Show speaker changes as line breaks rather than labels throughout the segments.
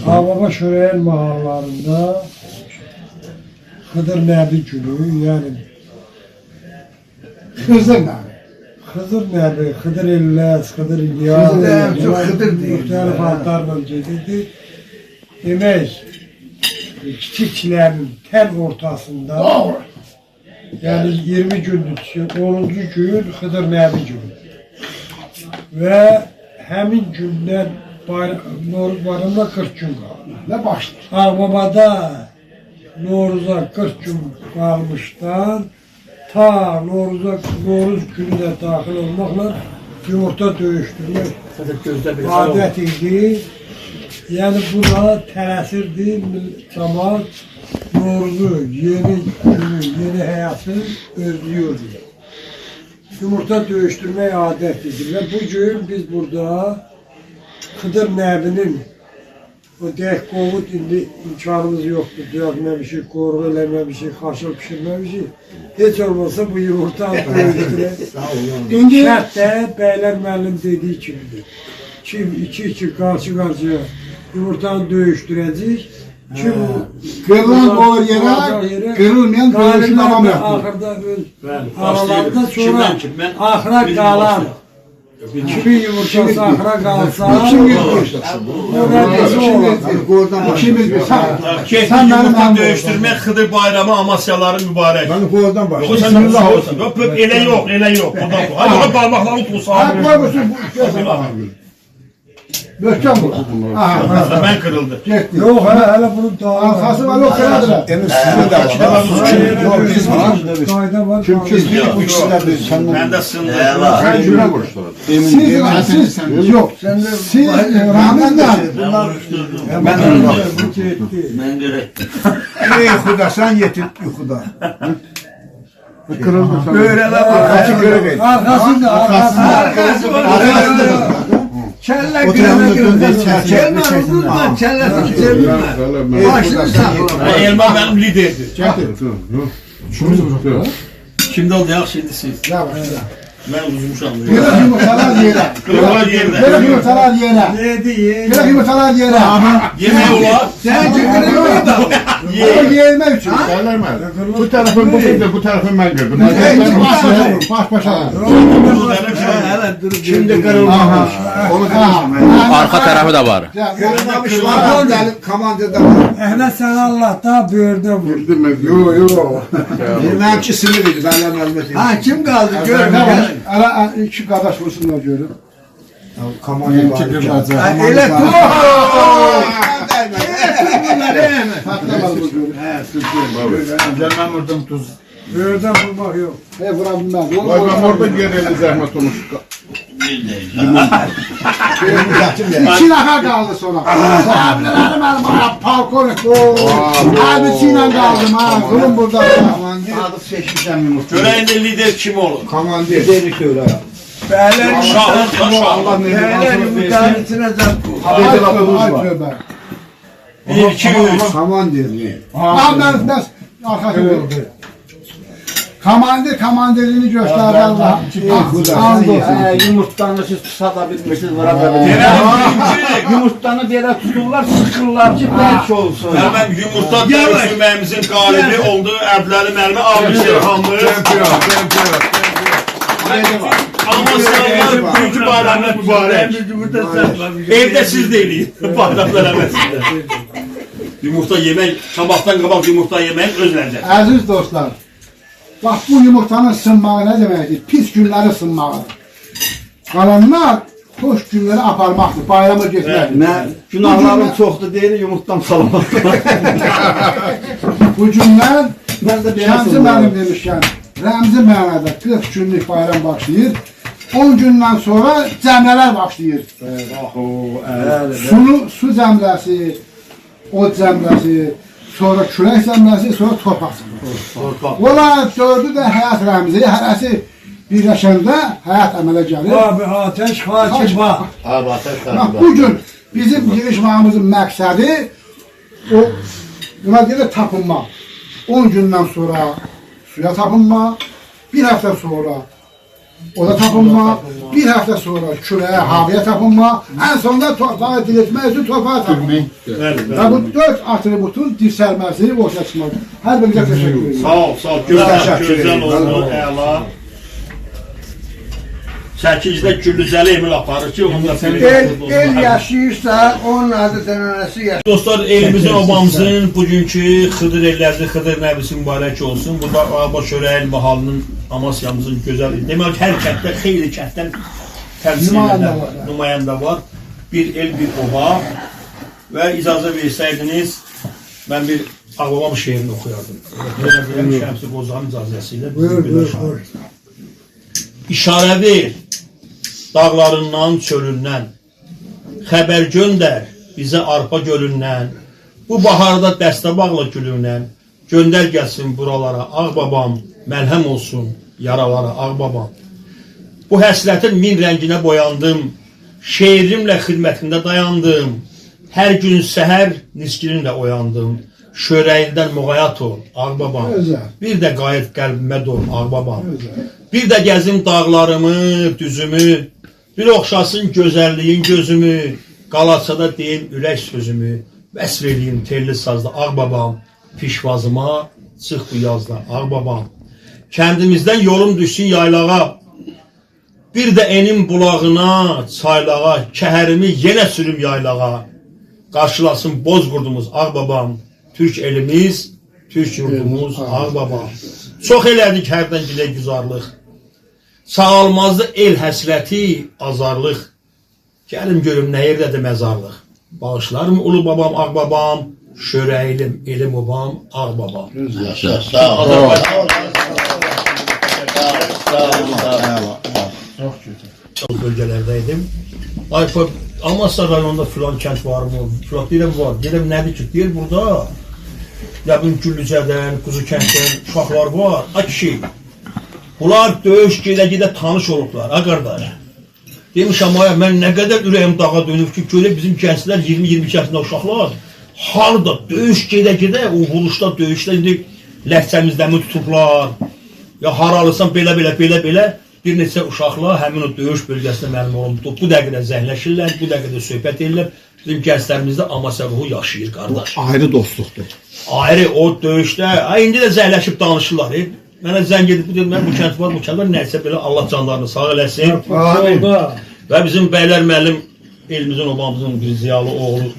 Ağbaba Şöreyen mahallarında Hıdır Nəbi günü, yani
Hızır Nəbi.
Hıdır Nəbi, Hıdır İlyas, Hıdır İlyas, müxtəlif adlarla gedirdi. Demək, kiçiklərin tən ortasında, yani 20 gündür, 10-cu gün Hıdır Nəbi günü. Və həmin gündən Novruz bayramına 40 gün qaldı.
Ne başlar?
Ağbabada Novruz'a 40 gün kalmıştan ta Novruz günü de dahil olmakla yumurta döyüştürmek adet idi. Yani buna tələsirdi cemaat Novruz'u, yeni günü, yeni hayatı özlüyordu. Yumurta döyüştürmek adet idi. Ve bugün biz burada Hıdır Nəbinin o deyək qovud indi imkanımız yoxdur. Döyəkməmişik, qoruq eləməmişik, xaşıl pişirməmişik. Heç olmasa bu yumurta döyüşdürək. Şərtdə Bəylər müəllim dediyi kimidir. Kim iki qarşı-qarşıya yumurtanı döyüşdürəcək. Kim
Kırılan olur yere, kırılmayan dövüşün tamam yapıyor.
Ahırda öz aralarında sonra ahıra qalan. Kimin yumurtası ahıra kalsa,
Sen yumurta döyüştürmek Hıdır bayramı Amasyaların mübarek.
Ben kovadan başlayayım.
Yoksa sen sağ olsun. Yok ele yok, ele yok. Hadi parmaklarını tutsa.
Möhkəm bu.
Ben kırıldı.
Yok hele bunun
Arkası var yok kıradılar.
Emir sizin de var. Kim
Ben de sınırlı.
Siz yok. Siz Ramazan.
Ben göre.
Ey Xuda sen yetin yuxuda.
Kırıldı.
Böyle var.
Arkasında.
Kelle kırıldı.
Başını sakla.
Elma benim liderdi.
Şunu
Şimdi oldu ya şimdi siz.
Yavaş.
Ben uzmuşam.
Kırık yumurtalar yere.
Kırıklar yerde.
Kırık yumurtalar yere.
Yedi.
Kırık yumurtalar yere.
Yemeği var.
Sen kırılıyor da. O yemek için.
Bu tarafın bu tarafın ben gördüm.
Baş başa.
Şimdi kırılmış.
Arka tarafı da var.
Kırılmamış var. Komandoda var.
Ehlet sana Allah da buyurdu bu.
Yok.
Bilmem ki sinirliydi. Benden elbette.
Ha kim kaldı? Görün. Ara iki kardeş olsunlar görün.
Kamanı var.
Öyle dur. Patlamalı bu görün.
Gelmem oradan tuz.
Buyurdan bulmak yok.
Vurabilmez.
Ben orada geleli zahmet olmuş.
İki dakika kaldı sonra. Sahabilerim benim palkonik. Abi Sinan kaldım ha. Durun burada.
Adı seçmişem yumurta.
Göreğinde lider kim olur?
Komandir. Dedik öyle.
Şahın şahın.
Allah
yumurtasına zapt.
Haberde lafımız var.
1, 2, 3.
Komandir.
Ben arkasını Komandirini gösterdi Allah.
Yumurtanı siz tutadabilmişsiniz, vurabilirsiniz. Yumurtanı böyle tuturlar, sıkırlar ki belki olsun.
Ben yumurta dövüşməyimizin qalibi oldu. Əbdəli məlimi Abişir Hamlı. Amasyalılar büyükü bayramlar mübarek. Evde siz deyin. Bayramlar əvəzində. Yumurta yemək, sabahdan qabaq yumurta yemək öz ləzzət.
Aziz dostlar, bak bu yumurtanın sınmağı ne demektir? Pis günleri sınmağı. Kalanlar hoş günleri aparmaktır, bayrama getməkdir.
Günahlarım çoxdur deyil, yumurtam salamaz.
Bu günler,
Ben de
şansı mənim demişken, rəmzi mənada 40 günlük bayram başlayır. 10 gündən sonra cəmlələr başlayır. Su cəmləsi, ot cəmləsi, sonra külək cəmləsi, sonra torpaq cəmləsi. Ola dördü də həyat rəmzi, hərəsi birləşəndə həyat əmələ gəlir.
Abi ateş hakim var.
Bugün bizim yığışmağımızın məqsədi buna deyir tapınma. 10 gündən sonra suya tapınma, bir həftə sonra O da tapınma. Bir hafta sonra küreye, havaya tapınma. En sonunda torpağı diriltmek için torpağa tapınma. Ve bu 4 atributun dirselmesi ortaya çıkmak. Her birine teşekkür ederim.
Sağ ol, sağ ol. Gözəl oldu, əla. 8-də Güllüzəli Emil aparır ki, onda
El yaşayırsa onun adı tənənəsi yaşayır.
Dostlar, elimizin, obamızın bugünkü Xıdır ellərdə Xıdır nəbisi mübarək olsun. Burada Ağba Şörəyin mahalının, Amasyamızın gözəl. Demək hər kənddə, xeyli kənddən təmsil edən nümayəndə var. Bir el, bir oba. Və icazə versəydiniz, mən bir Ağbabam şeirini oxuyardım. Şəmsi Qozanın icazəsi ilə.
Buyur.
İşarə ver dağlarından, çölündən, xəbər göndər bizə arpa gölündən, bu baharda dəstəbağla gülündən, göndər gəlsin buralara Ağbabam, məlhəm olsun yaralara Ağbabam. Bu həsrətin min rənginə boyandım, şeirimlə xidmətində dayandım, hər gün səhər niskininlə oyandım, şörəyindən müğayat ol Ağbabam, bir də qayıt qəlbimə dol Ağbabam, bir də gəzim dağlarımı, düzümü, bir oxşasın gözəlliyin gözümü, qalasada deyim ürək sözümü, vəsf edeyim telli sazda Ağbabam, pişvazıma çıx bu yazda Ağbabam. Kəndimizdən yolum düşsün yaylağa, bir də enim bulağına, çaylağa, kəhərimi yenə sürüm yaylağa, qarşılasın Bozqurdumuz Ağbabam, Türk elimiz, Türk yurdumuz Ağbabam. Çox elədik hərdən gilə güzarlıq, sağalmazdı el həsrəti, azarlıq. Gəlim görüm nə yerdədir məzarlıq. Bağışlarım ulu babam Ağbabam, şörəylim elim obam Ağbabam.
Sağ ol.
Çox bölgələrdəydim. Amasya rayonunda filan kənd var mı? Filan deyirəm var. Deyirəm nədir ki? Deyir burada. Yəqin Güllücədən, Quzu kənddən uşaqlar var. Ay kişi, bunlar döyüş gedə-gedə tanış olublar, ha qardaş. Demişəm, aya, mən nə qədər ürəyim dağa dönüb ki, görə bizim gənclər 20-22 yaşında uşaqlar, harada döyüş gedə-gedə, o vuruşda, döyüşdə, indi ləhcəmizdəmi tutublar, ya haralısan belə, bir neçə uşaqlar həmin o döyüş bölgəsində mənim oldu. Bu dəqiqədə zəhləşirlər, bu dəqiqədə söhbət edirlər. Bizim gənclərimizdə Amasya ruhu yaşayır, qardaş.
Ayrı dostluqdur.
Ayrı o döyüşdə, indi də zəhləşib danışırlar. Mənə zəng edib, bu kənd var, bu kənd var, nəysə belə Allah canlarını sağ eləsin. Və bizim Bəylər müəllim, elimizin, obamızın bir ziyalı oğlu,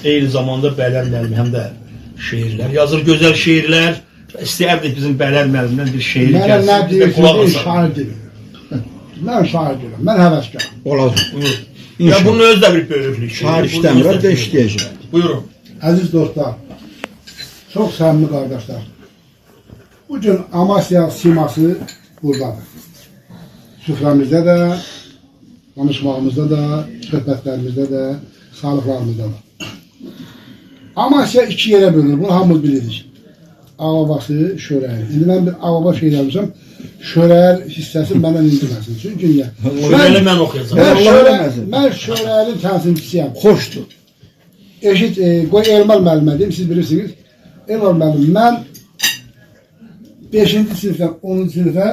eyni zamanda Bəylər müəllim həm də şeirlər yazır, gözəl şeirlər. İstəyərdik bizim Bəylər müəllimdən bir şeir gəlsin.
Mənə nə deyirsin, şair deyirəm. Mən şair deyirəm, mən həvəskarım.
Olacaq.
Ya bunun özü də bir böyüklük.
Şair işləmirəm də işləyəcəm.
Buyurun.
Əziz dostlar, çox səmimi qardaşlar, bugün Amasya siması buradadır. Süfrəmizdə də, danışmağımızda da, söhbətlərimizdə də, sağlıqlarımızda da. Amasya iki yerə bölünür, bunu hamımız bilirik. Ağabası, şörəyi. İndi mən bir ağaba şey yazmışam, şörəyin hissəsi məndən indirməsin. Çünki niyə?
Şörəyi mən oxuyacam.
Mən şörəyinin tənsimçisiyəm.
Xoşdur.
Eşit, qoy Elmal müəllimə deyim, siz bilirsiniz. Elmal müəllim, mən 5-ci sinifdən 10-cu sinifə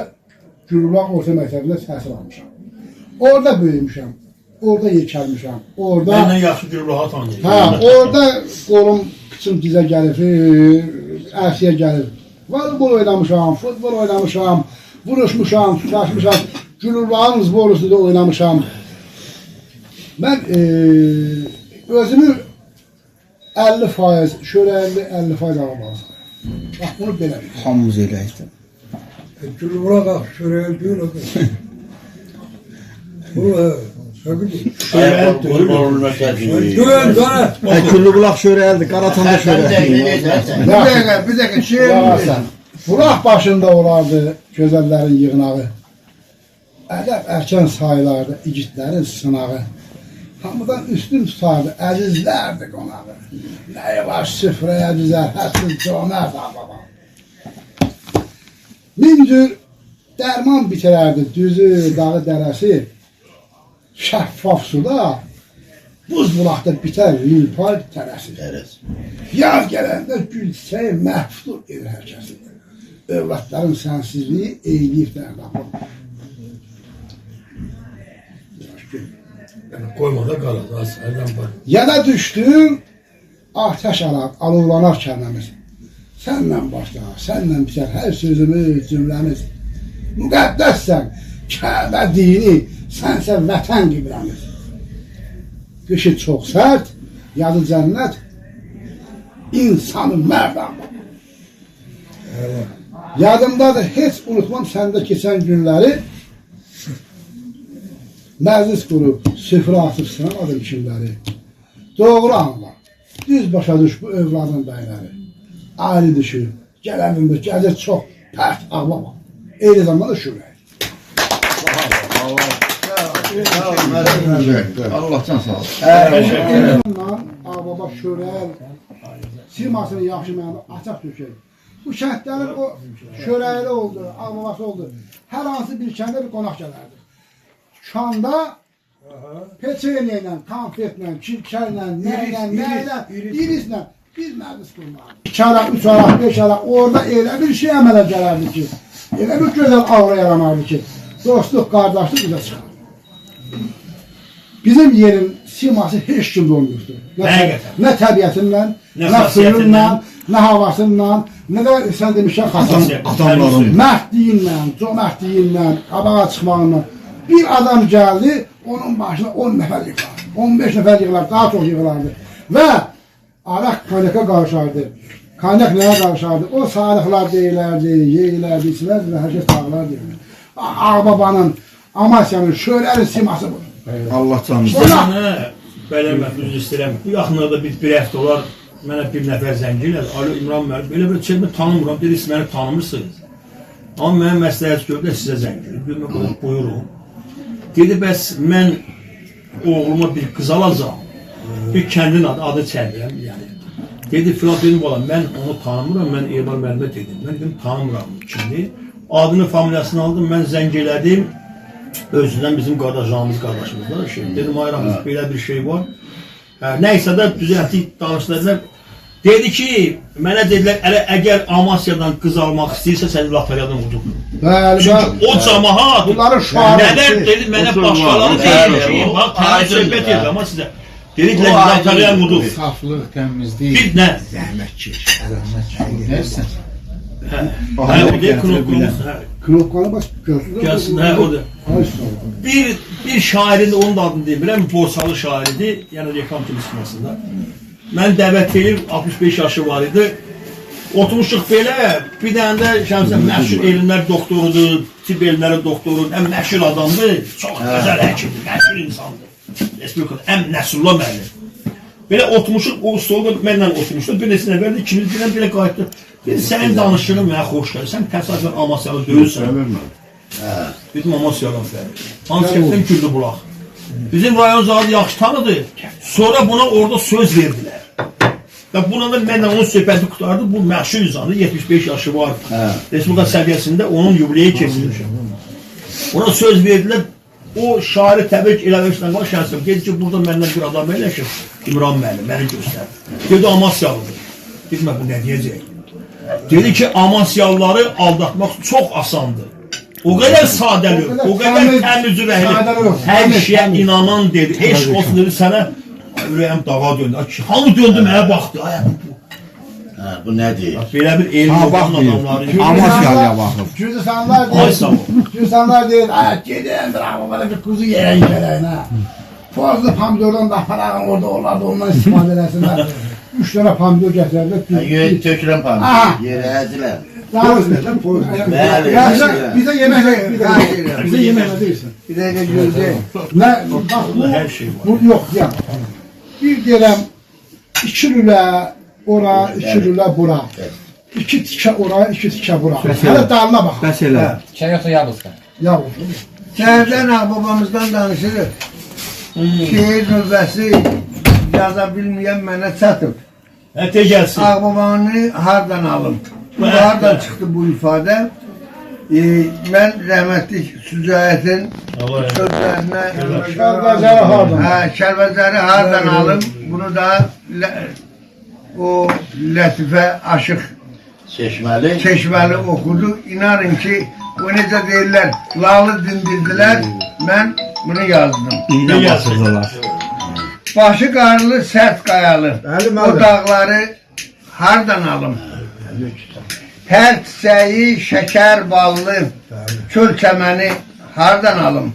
Gülbağ Orta Məktəbində təhsil almışam. Orada böyümüşəm, orada yekəlmişəm, orada...
Məndən yaxşı Gülbağ tanıyır.
Hə, orada qolum, kıçım dizə gəlir, ərsiyə gəlir. Voleybol oynamışam, futbol oynamışam, vuruşmuşam, tutaşmışam, Gülbağın zborusu da oynamışam. Mən özümü 50%, şörəyində 50% almalısın. Bax, bunu belə.
Hamımız eləyikdir.
Gülbura qalx, şörəyə deyil o qədər. Bu, Güven dönə.
Küllü bulaq şörəyəldir, Qaratanda şörəyəldir.
Bir dəqiqə, şeir
Bulaq başında olardı gözəllərin yığınağı. Ədəb ərkən sayılardı igidlərin sınağı. Hamıdan üstün tutardı, əzizlərdi qonağı. Nəyi var süfrəyə düzər, həssiz cönər da baba. Min cür dərman bitirərdi, düzü, dağı, dərəsi. Şəffaf suda, buz bulaqda bitər, lüpar tərəsi. Yaz gələndə gül çiçəyi məhfdur edir hər kəsi. Övladların sənsizliyi eyliyib dərdə.
Koymada qalır, sərdən var.
Ya da düşdün, ateş alar, alovlanar kəlməmiz. Sənlə başlar, sənlə bitər hər sözümüz, cümləmiz. Müqəddəssən, Kəbə dini, sənsə vətən qibləmiz. Qışı çox sərt, yadı cənnət, insanı mərd amma. Yadımdadır, heç unutmam səndə keçən günləri. Məclis qurub, süfrə atıb sınamadım kimləri. Doğru anla, düz başa düş bu övladın bəyləri. Ayrı düşür, gələvimdir, gəzir çox pərt ağlama. Eyni zamanda şürək.
Allah'tan sağ ol.
Ağbaba şörək, simasını yaxşı mənada açaq dökək. Bu kəndlərin o şörəkli oldu, ağbabası oldu. Hər hansı bir kəndə bir qonaq gələrdi. Şanda peçenye ilə, konfetlə, kirkərlə, nəylə, irislə biz məclis qurmalı. 2 araq, 3 araq, 5 araq orada elə bir şey əmələ gələrdi ki, elə bir gözəl avra yaranardı ki, dostluq, qardaşlıq bizə çıxar. Bizim yerin siması heç kimdə olmuşdur. Nə təbiətindən, nə suyundan, nə havasından, nə də sən demişsən xasamın. Mərdliyinlə, cömərtliyindən, qabağa çıxmağından. Bir adam gəldi, onun başına 10 nəfər yıxılar, 15 nəfər yıxılar, daha çox yıxılardı. Və araq kanyaka qarışardı, kanyak nəyə qarışardı, o sağlıqlar deyilərdi, yeyilərdi, içilərdi və hər şey sağlar deyilərdi. Ağbabanın, Amasya'nın, şöylərin siması budur.
Allah canım.
Mənə, belə məhfuz istəyirəm, bu yaxınlarda bir həftə olar, mənə bir nəfər zəng elədi, Alo İmran müəllim, belə bir çəkmə tanımıram, dedi, siz məni tanımırsınız. Amma mənə məsləhət gördü, sizə zəng elədi, buyurun. Dedi, bəs mən oğluma bir qız alacağım, bir kəndin adı çəliyəm, yəni. Dedi, filan dedim, mən onu tanımıram, mən İmran müəllimə dedim, mən dedim, tanımıram kimdir. Adını, familiyasını aldım, mən zəng elədim, özündən bizim qardaşımız var, dedim, ayrımız, belə bir şey var. Nəysə də düzəltdik, danışdılar. Dedi ki, mənə dedilər, əgər Amasya'dan qız almaq istəyirsə, səni loteriyadan udub. Çünki o cəmahat, nələr dedi, mənə başqaları deyir ki, bax, təmiz söhbət edir, amma sizə. Dediklər, loteriyadan udub.
Saflıq, təmizlik.
Bir nə?
Nəyirsən?
O deyil, knopkamız.
Knopkanı baş görsün.
Gəlsin, o da. Bir şairin, onun da adını deyim, biləm, Borsalı şairidir, yəni reklam televizyonasında. Mən dəvət edib, 65 yaşı var idi. Oturmuşuq belə, bir dənə də məşhur elmlər doktorudur, tibb elmləri doktorudur, ən məşhur adamdır, çox gözəl həkimdir, məşhur insandır. Respublikada, ən Nəsullah müəllim. Belə oturmuşuq, o stolda mənlə oturmuşuq, bir neçə nəfərdir, ikimiz birdən belə qayıtdı. Dedi, sənin danışığın mənə xoş gəlir, sən təsadüfən Amasyalı döyülsən. Dedim, Amasyalı fərq. Hanskətdən Güldü Bulaq. Bizim rayon zadı yaxşı tanıdı. Sonra buna orada söz verdilər. Və buna da mənlə onun söhbəti qutardı. Bu məşhur insandır, 75 yaşı var. Respublika səviyyəsində onun yubileyi keçilir. Ona söz verdilər. O şairi təbrik eləmişdən var şəxsən. Dedi ki, burada məndən bir adam eləşir. İmran müəllim, məni göstərdi. Dedi, Amasyalıdır. Dedim, bu nə deyəcək? Dedi ki, Amasyalıları aldatmaq çox asandır. O qədər sadəlir, o qədər təmiz ürəkli, hər şeyə inanan dedi. Eşq olsun dedi, sənə ürəyəm dağa döndü. Hamı döndü, mənə baxdı.
Bu nədir?
Belə bir elmi olan adamları.
Amasyalıya baxıb. Gürsanlar deyir, gedin, bravo, belə bir kuzu yeyən gələyinə. Fazla pomidordan da aparağın orada olardı, ondan istifadə eləsinlər. 3 dənə pomidor gətirərlər.
Tökülən pomidor, yerə əzilər.
Bize yemek verirsin.
Bir dakika gözde.
Hər şey var.
Bu yok ya. Bir direm 2 lülə ora, 2 lülə bura. 2 tikə ora, 2 tikə bura. Hələ dalına bax.
Bəs elə.
Şey yoksa yavuzda.
Yavuz.
Səhərdən ağbabamızdan danışırıq. Şehir növbəsi yaza bilməyən mənə çatıb.
Hətə gəlsin.
Ağbabanı hardan alım? Bu hardan çıxdı bu ifadə? Mən rəhmətlik Sücayətin sözlərinə
Kəlbəzəri hardan?
Kəlbəzəri hardan alım? Bunu da o Lətifə Aşıq Çeşməli oxudu. İnanın ki, o necə deyirlər, lalı dindirdilər. Mən Bunu yazdım.
Ne yazırdılar?
Başı qarlı, sert qayalı. O dağları hardan alım? Hər çiçəyi şəkər ballı, çöl çəməni hardan alım?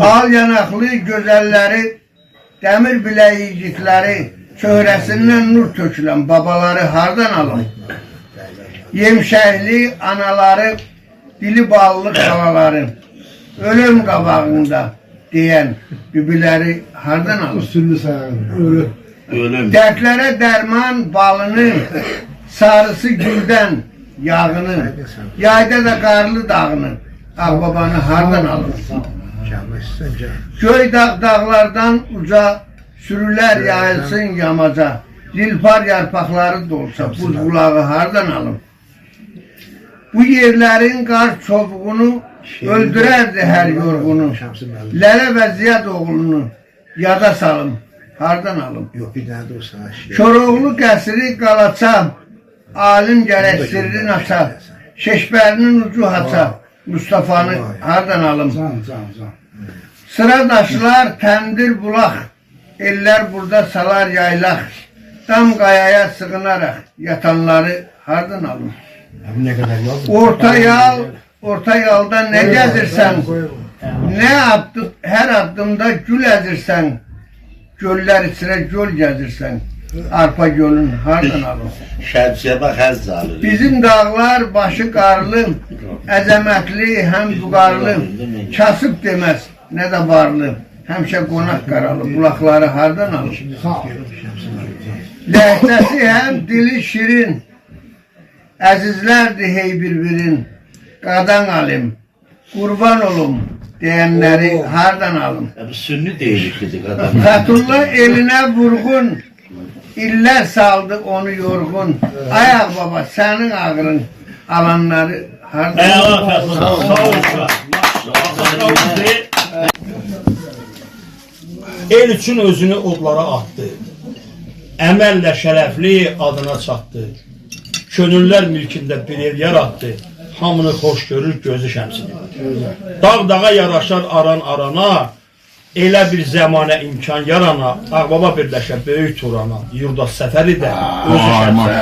Al yanaqlı gözəlləri, dəmir biləyicikləri, çöhrəsindən nur tökülən babaları hardan alım? Yemşəkli anaları, dili ballı xalaları, ölüm qabağında deyən bibiləri hardan alım?
Üstünlü sayarım.
Ölüm.
Dərdlərə dərman balını, sarısı güldən yağını, yayda da qarlı dağını, Ağbabanı hardan alım? Göy dağlardan uca, sürülər yayılsın yamaca, lilpar yarpaqları dolsa, buz bulağı hardan alım? Bu yerlərin qar çobuğunu öldürərdi hər yorğunu, Lələ və Ziyad oğlunu yada salım, hardan alım? Koroğlu qəsri qalaça, alim gərək sirrin aça, Şeşbərinin ucu haça, Mustafa'nı hardan alım? Sıra daşlar, təndir bulaq, eller burada salar yaylaq, dam qayaya sığınaraq yatanları hardan alım? Orta yalda ne gəzirsən, hər addımda gül əzirsən, göllər içine göl gəzirsən, arpa gölün hardan alım?
Şəmsiyə bax, həzz alır.
Bizim dağlar başı qarlı, əzəmətli, həm vüqarlı, kasıb deməz, nə də varlı, həmişə qonaq qaralı, bulaqları hardan alır? Ləhcəsi həm dili şirin, əzizlərdir hey bir-birin, qadan alim, qurban olum deyənləri hardan alım?
Bu sünni deyilik dedik adam.
Fətullah elinə vurğun, İller saldı onu yorgun. Ayak baba senin ağrın alanları hardan?
Eyvallah Fəthullah. Sağ ol. El üçün özünü odlara atdı. Əməllə şərəfli adına çatdı. Könüllər mülkündə bir ev yarattı. Hamını xoş görür gözü şəmsini. Dağ-dağa yaraşar aran arana, elə bir zəmanə imkan yarana, Ağbaba birləşə böyük Turana, yurda səfəri də özü şəmsini.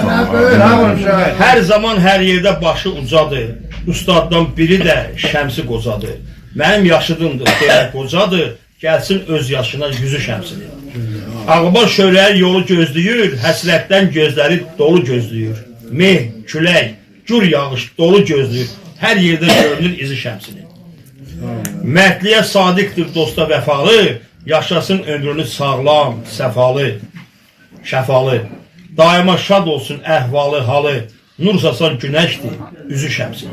Hər zaman hər yerdə başı ucadır, ustaddan biri də şəmsi qocadır. Mənim yaşıdımdır, deyə qocadır, gəlsin öz yaşına yüzü şəmsini. Ağbaba şöləyə yolu gözləyir, həsrətdən gözləri dolu gözləyir. Meh, külək, gür yağış dolu gözləyir, hər yerdə görünür izi şəmsini. Mərdliyə sadiqdir, dosta vəfalı, yaşasın ömrünü sağlam, səfalı, şəfalı. Daima şad olsun əhvalı, halı, nur sasan günəşdir, üzü şəmsini.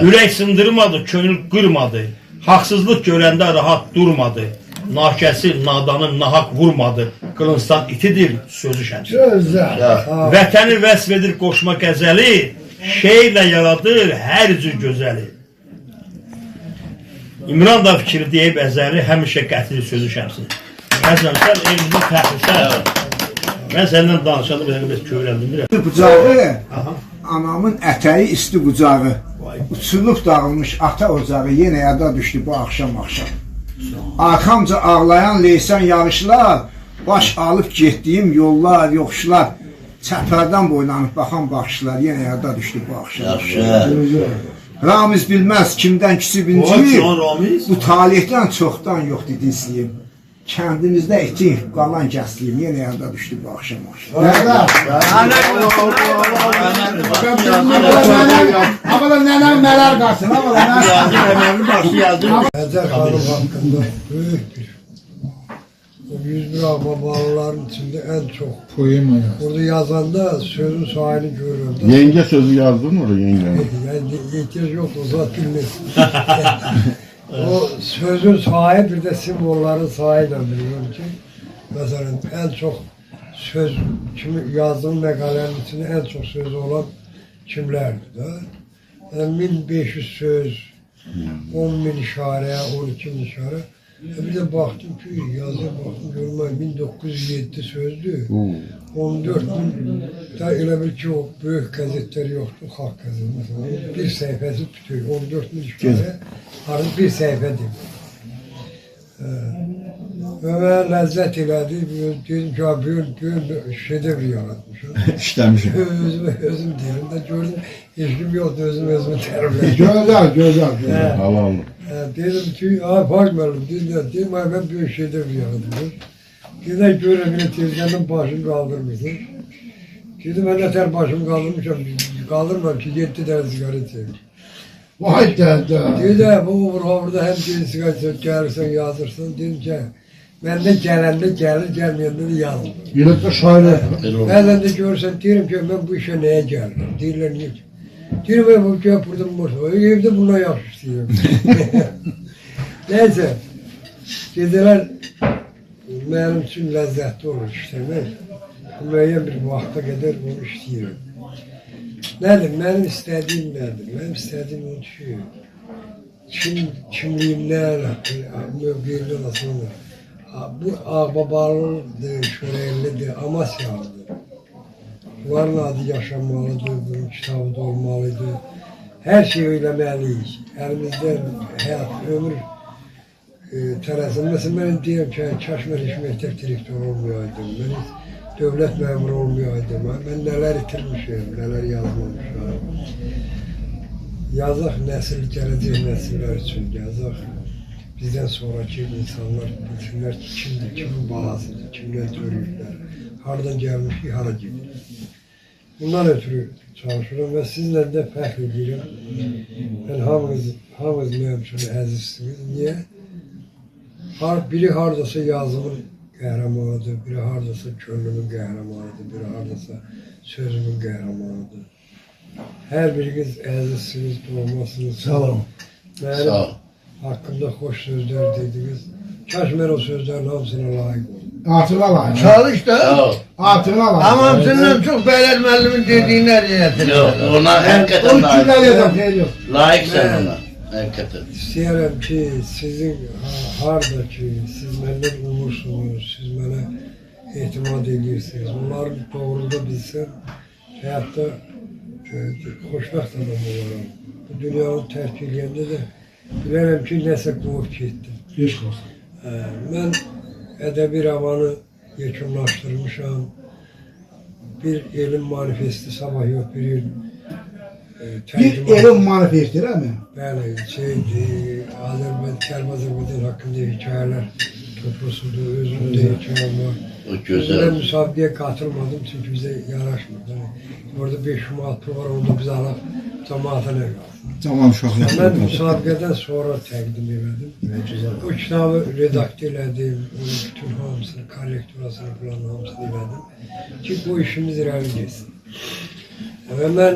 Ürək sındırmadı, könül qırmadı, haqsızlıq görəndə rahat durmadı, nakəsi nadanı nahaq vurmadı, qılınsdan itidir, sözü şəmsini. Vətəni vəsf edir qoşma qəzəli, şeirlə yaradır hər cür gözəli. İmran da fikri deyib əzəli, həmişə qətil sözü şəmsini. Həsən, sən evimizin təxlisən. Mən səndən danışanda bir kövrəndim.
Bucağı, anamın ətəyi isti bucağı, uçulub dağılmış ata ocağı yenə yada düşdü bu axşam. Arxamca ağlayan leysan yağışlar, baş alıb getdiyim yollar, yoxuşlar, çəpərdən boylanıb baxan baxışlar yenə yada düşdü bu axşam. Ramiz bilməz kimdən küsüb inciyib, bu talihdən çoxdan yoxdur dinsliyim. Kəndimizdə itin, qalan gəsliyim, yenə yada düşdü bu axşam.
Ama da nənəm mələr qalsın, ama da
Əzər xanım haqqında böyük bir. O 101 Ağbabalıların içinde en çok
Poema yaz.
burada yazanda sözün sahini görürdüm.
Yenge sözü yazdın mı oraya yenge?
Yani ihtiyaç yok o zaten. O sözün sahibi bir de simvolların sahibiyle biliyorum ki. Mesela en çok söz, yazdığım makalenin içinde en çok sözü olan kimlerdi de? Yani 1500 söz, 10.000 işare, 12.000 işare. Bir de baktım ki yazıya baktım görmem 1907 sözdü. 14 gün da elə bil ki, o böyük qəzetlər yoxdur, xalq qəzetləri. Bir səhifəsi tutuyor, 14 gün işgələ, harın bir səhifə deyil. Və mənə ləzzət elədi, dedim ki, bir şedevr yaratmışım.
İşləmişim.
Özüm deyim də gördüm, eşkim yoxdur, özümü təriflədim.
Gözəl.
Halalım.
Dedim ki, fark müəllim, dedim, mən bir şedevr yaratmışım. Dedim, görürəm, yine tezgahın başını kaldırmışsın. Dedim, ben de ter başımı kaldırmışım, kaldırmam ki, 7 tane sigara içeyim.
Vay dədə.
Dedim, bu burada hem bir sigara içeyim, gelirsen yazırsın. Dedim ki, benden gelende gelir, gelmeyende de yazılır.
Yıllıqda şairə.
Bazen de görürsen, diyorum ki, ben bu işe neye geldim? Deyirler, niye? Diyorum, ben bu köy burada boş var. Evde buna yapmış diyorum. Neyse, dediler, benim için lezzetli olur işlemek. Müəyyən bir vaxta qədər bunu işləyirəm. Nədir? Mənim istədiyim nədir? Mənim istədiyim o ki, kimliyimdən, mövqeyimdən asılıdır. Bu Ağbabalıdır, Şörəklidir, Amasyalıdır. Bunların adı yaşanmalıdır, bunun kitabı da olmalıdır. Hər şey eləməliyik. Əlimizdən həyat, ömür tərəzim. Mesela ben diyorum ki, kaş ben hiç mektep direktörü olmayaydım, ben hiç devlet memuru olmayaydım, ben neler itirmişim, neler yazmamışım. Yazıq nesil, gelecek nesiller için yazıq. Bizden sonraki insanlar bilsinler ki kimdir, kimin balasıdır, kimden görürler, hardan gelmiş ki, hara gidiyor. Bundan ötürü çalışıyorum ve sizinle de fəxr edirəm. Ben hamınız mənim üçün əzizsiniz. Niye? Biri hardasa yazımın qəhrəmanıdır, biri hardasa könlümün qəhrəmanıdır, biri hardasa sözümün qəhrəmanıdır. Hər biriniz əzizsiniz, doğmasınız.
Sağ olun.
Mənim haqqımda xoş sözlər dediniz. Kaş mən o sözlərin hamısına layiq olum.
Artına var.
Çalış da.
Artına var.
Ama hamısından çok Beyler müəllimin dediğine riayet et.
Yok, ona
O
hakikaten
kimler
layık.
yedim, xeyr yox.
Layık sen ona. Hakikaten.
İstəyərəm ki, sizin harda ki, siz məndən umursunuz, siz mənə etimad edirsiniz. Bunları doğruda bilsəm, həyatda xoşbəxt adam olaram. Bu dünyanı tərk edəndə də bilərəm ki, nəsə qovub getdim.
Heç olsun.
Mən ədəbi romanı yekunlaşdırmışam. Bir elin manifesti sabah yox, bir il
Bir elin manifestdir mi?
Bəli, Kərəm Azərbaycan haqqında hekayələr toplusudur, özümdə hekayəm var.
O güzel.
Ben müsabiqəyə katılmadım çünkü bize yaraşmır. Yani orada 5 manat pul var, onu biz alaq cemaata ne qalsın.
Tamam, uşaqlar.
Ben müsabiqədən sonra təqdim elədim. O kitabı redaktə elədim, onun bütün hamısını, korrekturasını falan hamısını elədim ki bu işimiz irəli getsin. Və mən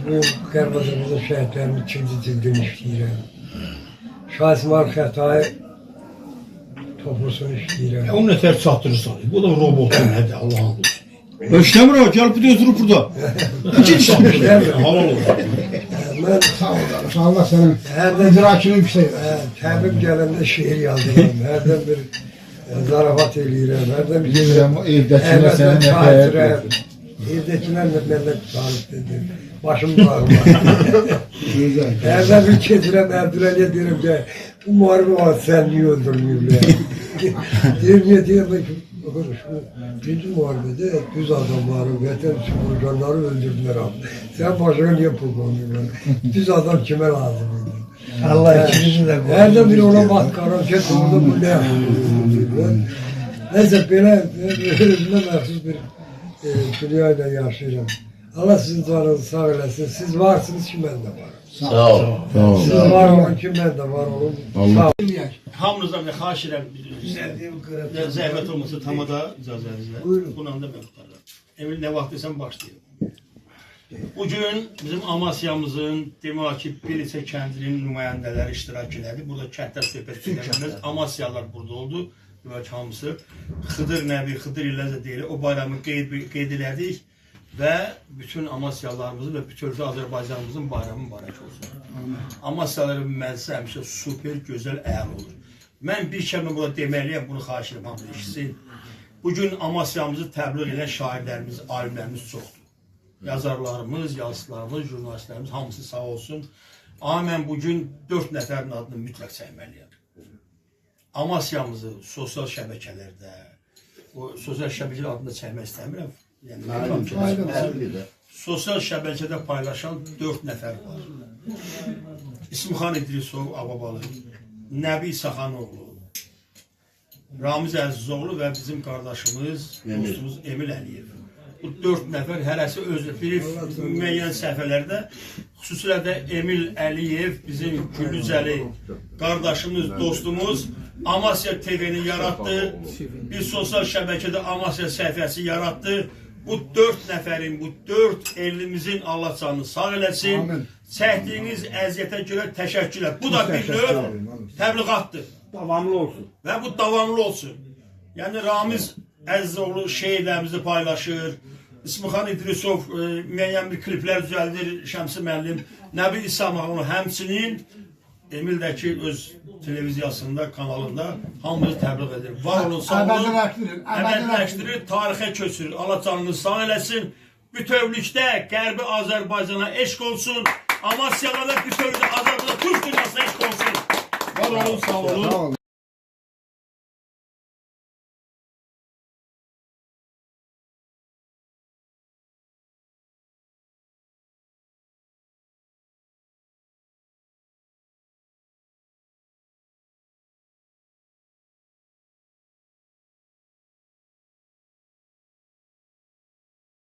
bu Qərb Azərbaycan şəhidlərinin 2-ci cildini işləyirəm. Şah İsmail Xətai toplusunu işləyirəm.
O nətər çatdırırsan? Bu da robotun nədir, Allah'ın olsun.
Öşləmir o, gəlib bu da oturub burada. İki dişləmiş.
Halal olsun.
Mən
Sağ ol, Allah sənin idrakını yüksək.
təbib gələndə şeir yazıram, hərdən bir zarafat eləyirəm, hərdən bir
Bilirəm, o evdəkilər sənin
çaytırəm. Evdəkilər məndən tarif edir, başım bağırma.
Güzel.
Hərdən bir keçirəm, Əbdüləliyə deyirəm ki, bu müharibə var, sən niyə öldürməyiblər? Deyir, niyə deyirəm ki, şu birinci muharebede düz adamları, vətən üçün vurganları öldürdüler abi. Sen başına niye pul koymuyorlar? Düz adam kime lazım? Allah ikinizi de koymuyor. Nerede bir ona bak karar burada bu ne yapıyor? Neyse böyle özümde məxsus bir dünyayla yaşayacağım. Allah sizin canınızı sağ eləsin. Siz varsınız ki ben de varım.
Sağ ol.
Sağ ol.
Siz var olun ki ben de var olun.
Allah.
Sağ olun.
Hamınızdan bir xahiş edirəm. Zəhmət olmasa tamada icazənizlə. Bununla da mən tutarım. Emin nə vaxt desəm başlayalım. Bugün bizim Amasyamızın demək ki, Beliçə kəndinin nümayəndələri iştirak elədi. Burada kəndlər söhbət edilməz. Amasyalılar burada oldu. Demək ki, hamısı Xıdır Nəbi, Xıdır illəzə deyil. O bayramı qeyd elədik. Və bütün Amasyalılarımızın və bütövlükdə Azərbaycanımızın bayramı mübarək olsun. Amasyalıların məclisi həmişə super, gözəl, əla olur. Mən bir kəlmə burada deməliyəm, bunu xahiş edirəm, hamısı işitsin. Bugün Amasyamızı təbliğ edən şairlərimiz, alimlərimiz çoxdur. Yazarlarımız, yazıçılarımız, jurnalistlərimiz hamısı sağ olsun. Amma mən bugün 4 nəfərin adını mütləq çəkməliyəm. Amasyamızı sosial şəbəkələrdə, o sosial şəbəkələr adını çəkmək istəmirəm. Yəni, sosial şəbəkədə paylaşan 4 nəfər var. İsmixan İdrisov Ababalı, Nəbi İsaxanoğlu, Ramiz Əzizoğlu və bizim qardaşımız, dostumuz Emil Əliyev. Bu 4 nəfər hərəsi özü bir müəyyən səhifələrdə, xüsusilə də Emil Əliyev, bizim Güllücəli qardaşımız, dostumuz Amasya TV-ni yaratdı. Bir sosial şəbəkədə Amasya səhifəsi yaratdı. Bu 4 nəfərin, bu 4 elimizin Allah canını sağ eləsin. Çəkdiyiniz əziyyətə görə təşəkkürlər. Bu da bir növ təbliğatdır.
Davamlı olsun.
Və bu davamlı olsun. Yəni Ramiz Əzizoğlu şeirlərimizi paylaşır. İsmixan İdrisov müəyyən bir kliplər düzəldir, Şəmsi müəllim. Nəbi İsaxanoğlu həmçinin Emil də ki öz televiziyasında, kanalında hamımızı təbliğ edir. Var olun, sağ olun. Əbədləşdirir, tarixə köçürür. Allah canını sağ eləsin. Bütövlükdə Qərbi Azərbaycana eşq olsun. Amasya'da da bütövlükdə Azərbaycan Türk dünyasına eşq olsun. Var olun, sağ olun.